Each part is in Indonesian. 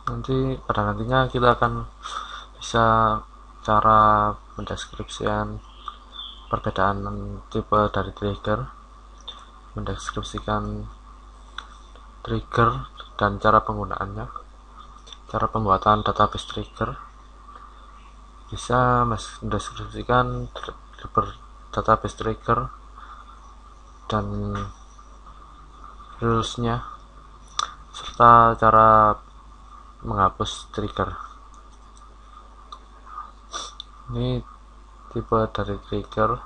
Nanti pada nantinya kita akan bisa cara mendeskripsikan perbedaan tipe dari trigger, mendeskripsikan trigger dan cara penggunaannya, cara pembuatan database trigger, bisa mendeskripsikan database trigger dan rulesnya, serta cara menghapus trigger. Ini tipe dari trigger.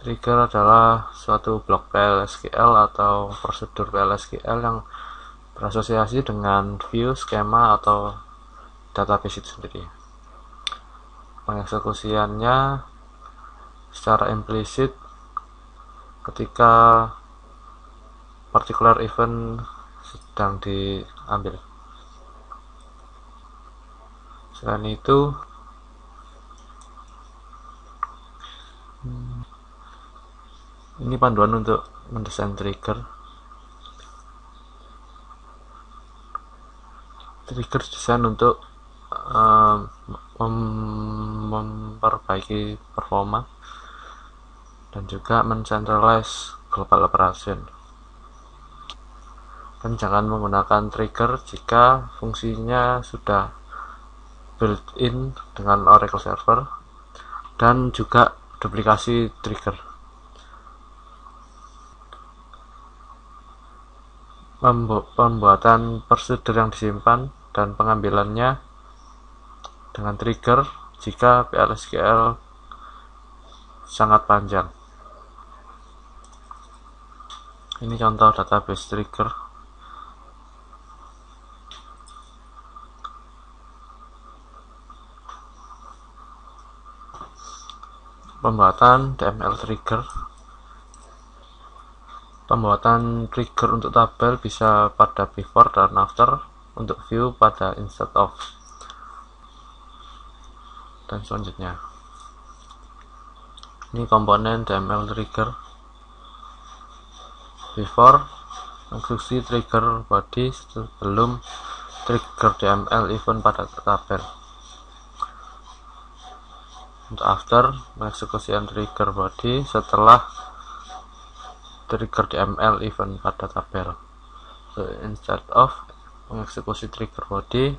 Trigger adalah suatu blok PLSQL atau prosedur PLSQL yang berasosiasi dengan view, skema, atau database itu sendiri. Pengeksekusiannya secara implisit ketika particular event sedang diambil. Selain itu, ini panduan untuk mendesain trigger. Trigger desain untuk memperbaiki performa dan juga mencentralize global operation. Dan jangan menggunakan trigger jika fungsinya sudah built-in dengan Oracle Server, dan juga duplikasi trigger. Pembuatan prosedur yang disimpan dan pengambilannya dengan trigger jika PLSQL sangat panjang. Ini contoh database trigger. Pembuatan DML trigger. Pembuatan trigger untuk tabel bisa pada before dan after, untuk view pada instead of, dan selanjutnya. Ini komponen DML trigger. Before, instruksi trigger body sebelum trigger DML event pada tabel. Untuk after, mengeksekusikan trigger body setelah trigger DML event pada tabel. Instead of, mengeksekusi trigger body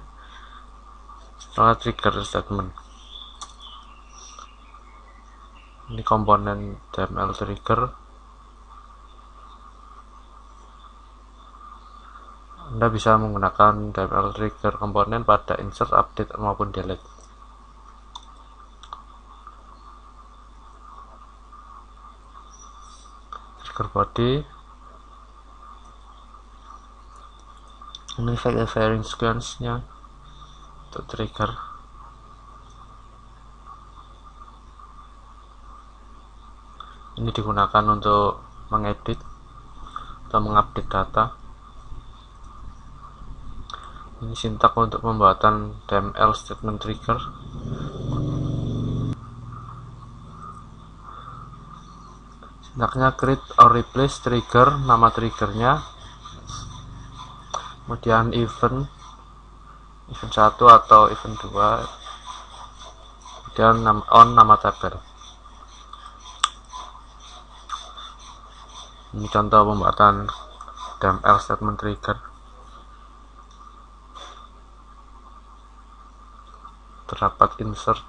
setelah trigger statement. Ini komponen DML trigger. Anda bisa menggunakan DML trigger komponen pada insert, update, maupun delete. Trigger body. Ini firing sequence-nya untuk trigger. Ini digunakan untuk mengedit atau mengupdate data. Ini sintak untuk pembuatan DML statement trigger. Sintaknya create or replace trigger, nama triggernya, kemudian event 1 atau event 2, kemudian on nama tabel. Ini contoh pembuatan DML statement trigger. Terdapat insert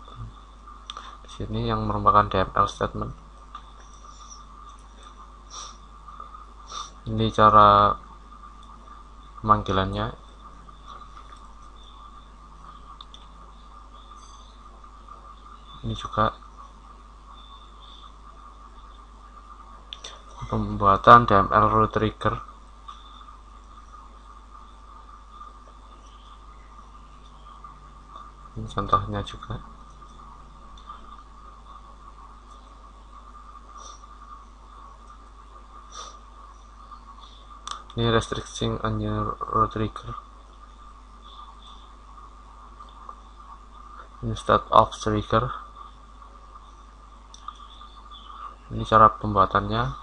di sini yang merupakan DML statement. Ini cara pemanggilannya. Ini juga pembuatan DML root trigger. Ini contohnya juga. Ini restricting a new root trigger. Instead of trigger. Ini cara pembuatannya.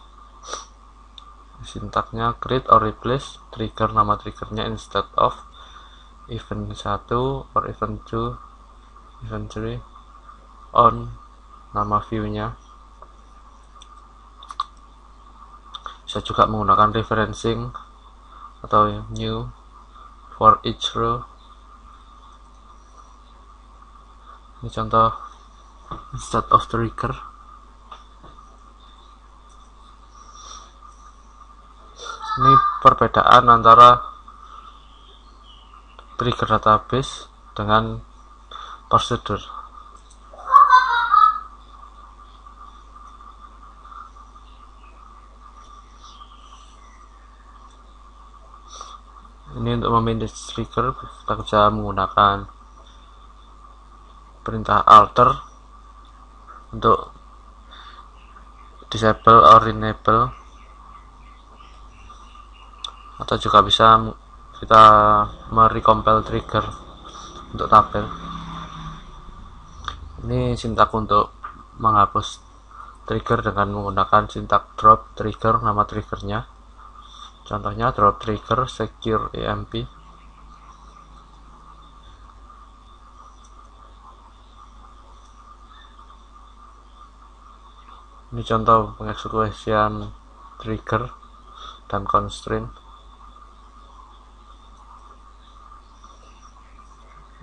Sintaknya create or replace trigger nama triggernya instead of event 1 or event 2, event 3 on nama viewnya. Bisa juga menggunakan referencing atau new for each row. Ini contoh instead of trigger. Ini perbedaan antara trigger database dengan prosedur. Ini untuk memanage trigger kita bisa menggunakan perintah alter untuk disable or enable, atau juga bisa kita merecompile trigger untuk tabel. Ini sintak untuk menghapus trigger dengan menggunakan sintak drop trigger nama triggernya. Contohnya drop trigger secure EMP. Ini contoh pengeksekusian trigger dan constraint.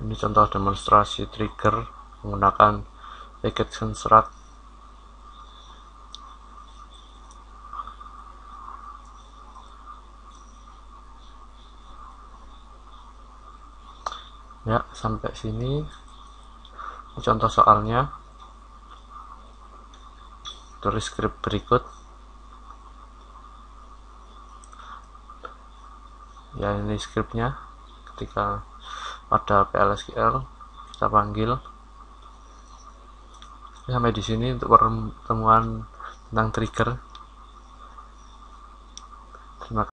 Ini contoh demonstrasi trigger menggunakan package construct. Ya, sampai sini ini contoh soalnya. Tulis script berikut. Ya, ini scriptnya. Ketika pada PLSQL kita panggil. Sampai di sini untuk pertemuan tentang trigger.